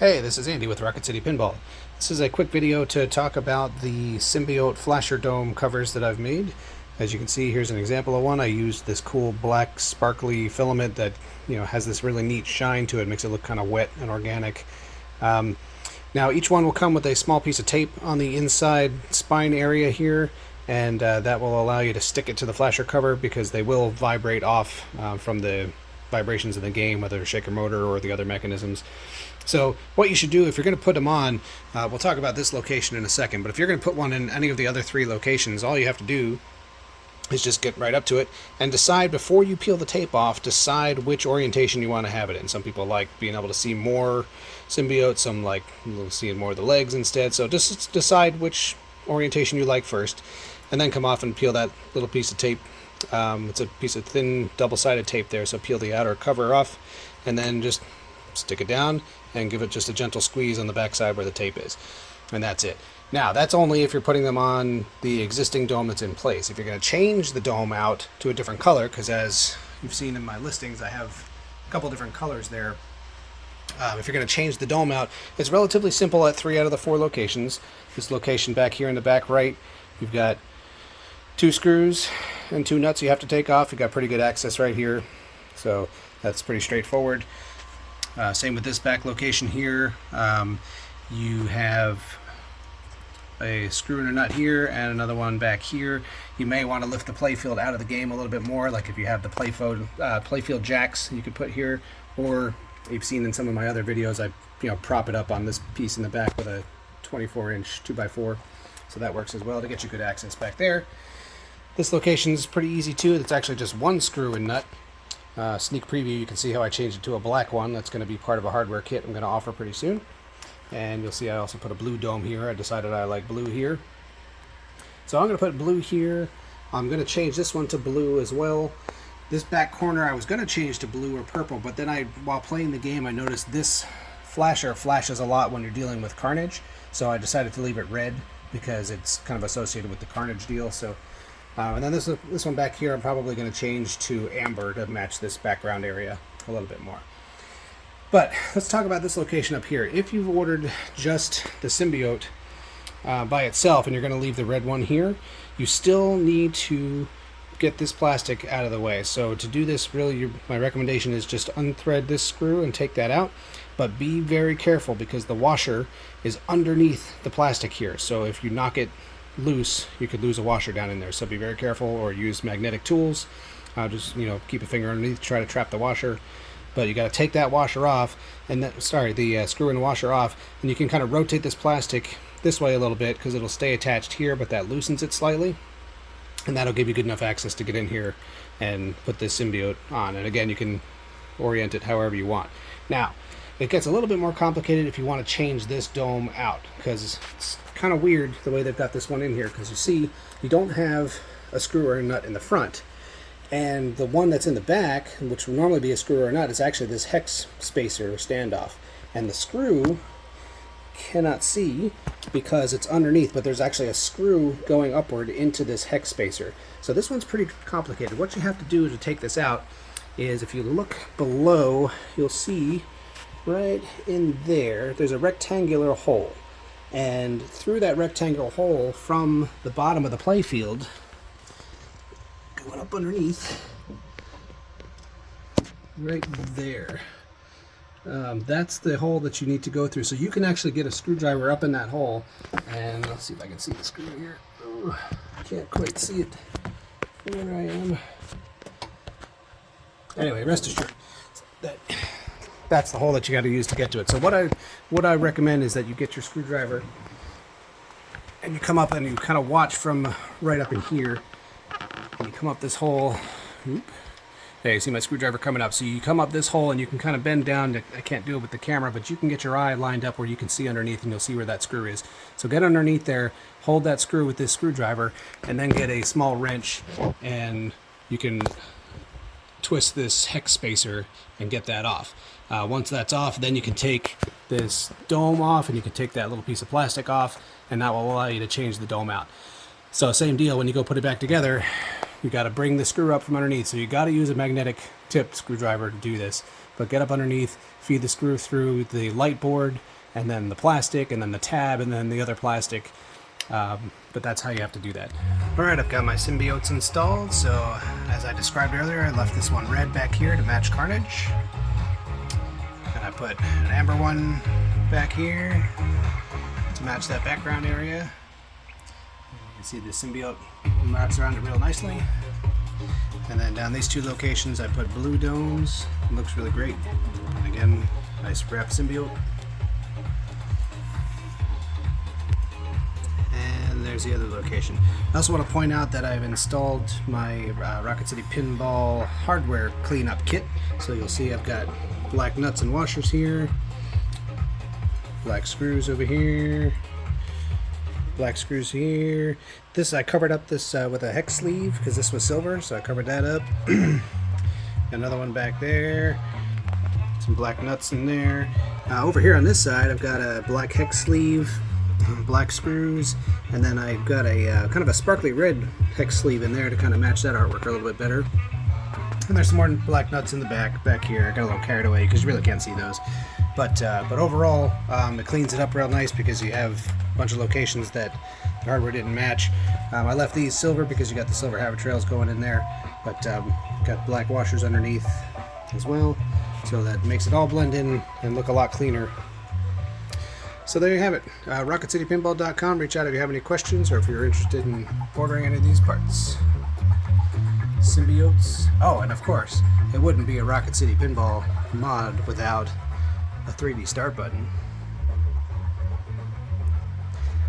Hey, this is Andy with Rocket City Pinball. This is a quick video to talk about the Symbiote flasher dome covers that I've made. As you can see, here's an example of one. I used this cool black sparkly filament that has this really neat shine to it, makes it look kind of wet and organic. Now each one will come with a small piece of tape on the inside spine area here, and that will allow you to stick it to the flasher cover because they will vibrate off from the vibrations in the game, whether it's shaker motor or the other mechanisms. So what you should do if you're going to put them on, we'll talk about this location in a second, but if you're going to put one in any of the other three locations, all you have to do is just get right up to it and decide before you peel the tape off, decide which orientation you want to have it in. Some people like being able to see more symbiotes, some like seeing more of the legs instead. So just decide which orientation you like first, and then come off and peel that little piece of tape. It's a piece of thin double-sided tape there, so peel the outer cover off and then just stick it down and give it just a gentle squeeze on the back side where the tape is, and that's it. Now that's only if you're putting them on the existing dome that's in place. If you're going to change the dome out to a different color, because as you've seen in my listings I have a couple different colors there, if you're going to change the dome out, it's relatively simple at 3 out of the 4 locations. This location back here in the back right, you've got 2 screws and 2 nuts you have to take off. You've got pretty good access right here, so that's pretty straightforward. Same with this back location here. You have a screw and a nut here and another one back here. You may want to lift the playfield out of the game a little bit more, like if you have the playfield jacks you could put here, or you've seen in some of my other videos I prop it up on this piece in the back with a 24-inch 2x4, so that works as well to get you good access back there. This location is pretty easy too. It's actually just 1 screw and nut. Sneak preview, you can see how I changed it to a black one. That's going to be part of a hardware kit I'm going to offer pretty soon. And you'll see I also put a blue dome here. I decided I like blue here. So I'm going to put blue here. I'm going to change this one to blue as well. This back corner I was going to change to blue or purple, but then while playing the game I noticed this flasher flashes a lot when you're dealing with Carnage. So I decided to leave it red because it's kind of associated with the Carnage deal. So and then this one back here I'm probably going to change to amber to match this background area a little bit more. But let's talk about this location up here. If you've ordered just the Symbiote by itself and you're going to leave the red one here, you still need to get this plastic out of the way. So to do this, really my recommendation is just unthread this screw and take that out. But be very careful because the washer is underneath the plastic here. So if you knock it loose, you could lose a washer down in there, so be very careful, or use magnetic tools. Just keep a finger underneath, try to trap the washer, but you got to take that washer off, and the screw and the washer off, and you can kind of rotate this plastic this way a little bit because it'll stay attached here, but that loosens it slightly, and that'll give you good enough access to get in here and put this Symbiote on. And again, you can orient it however you want. Now it gets a little bit more complicated if you want to change this dome out, because it's kind of weird the way they've got this one in here, because you see you don't have a screw or a nut in the front, and the one that's in the back, which would normally be a screw or a nut, is actually this hex spacer or standoff, and the screw cannot see because it's underneath, but there's actually a screw going upward into this hex spacer. So this one's pretty complicated. What you have to do to take this out is, if you look below, you'll see right in there's a rectangular hole, and through that rectangular hole from the bottom of the playfield going up underneath right there, that's the hole that you need to go through. So you can actually get a screwdriver up in that hole, and let's see if I can see the screw here. Oh, I can't quite see it from where I am. Anyway, rest assured that that's the hole that you got to use to get to it. So what I recommend is that you get your screwdriver and you come up and you kind of watch from right up in here, and you come up this hole. There, you see my screwdriver coming up. So you come up this hole and you can kind of bend down. I can't do it with the camera, but you can get your eye lined up where you can see underneath, and you'll see where that screw is. So get underneath there, hold that screw with this screwdriver, and then get a small wrench, and you can twist this hex spacer and get that off. Once that's off, then you can take this dome off, and you can take that little piece of plastic off, and that will allow you to change the dome out. So same deal, when you go put it back together, you got to bring the screw up from underneath. So you got to use a magnetic tipped screwdriver to do this. but get up underneath, feed the screw through the light board, and then the plastic, and then the tab, and then the other plastic. But that's how you have to do that. Alright, I've got my symbiotes installed, so as I described earlier, I left this one red back here to match Carnage. And I put an amber one back here to match that background area. You can see the symbiote wraps around it real nicely. And then down these two locations I put blue domes. It looks really great. And again, nice wrap symbiote. And there's the other location. I also want to point out that I've installed my Rocket City Pinball hardware cleanup kit. So you'll see I've got black nuts and washers here, black screws over here, black screws here. This I covered up this with a hex sleeve because this was silver, so I covered that up. Another one back there, some black nuts in there. Over here on this side I've got a black hex sleeve, black screws, and then I've got a kind of a sparkly red hex sleeve in there to kind of match that artwork a little bit better. And there's some more black nuts in the back here. I got a little carried away because you really can't see those. But overall, it cleans it up real nice because you have a bunch of locations that the hardware didn't match. I left these silver because you got the silver habit trails going in there, but got black washers underneath as well, so that makes it all blend in and look a lot cleaner. So there you have it. RocketCityPinball.com. Reach out if you have any questions or if you're interested in ordering any of these parts. Symbiotes. Oh, and of course, it wouldn't be a Rocket City Pinball mod without a 3D start button.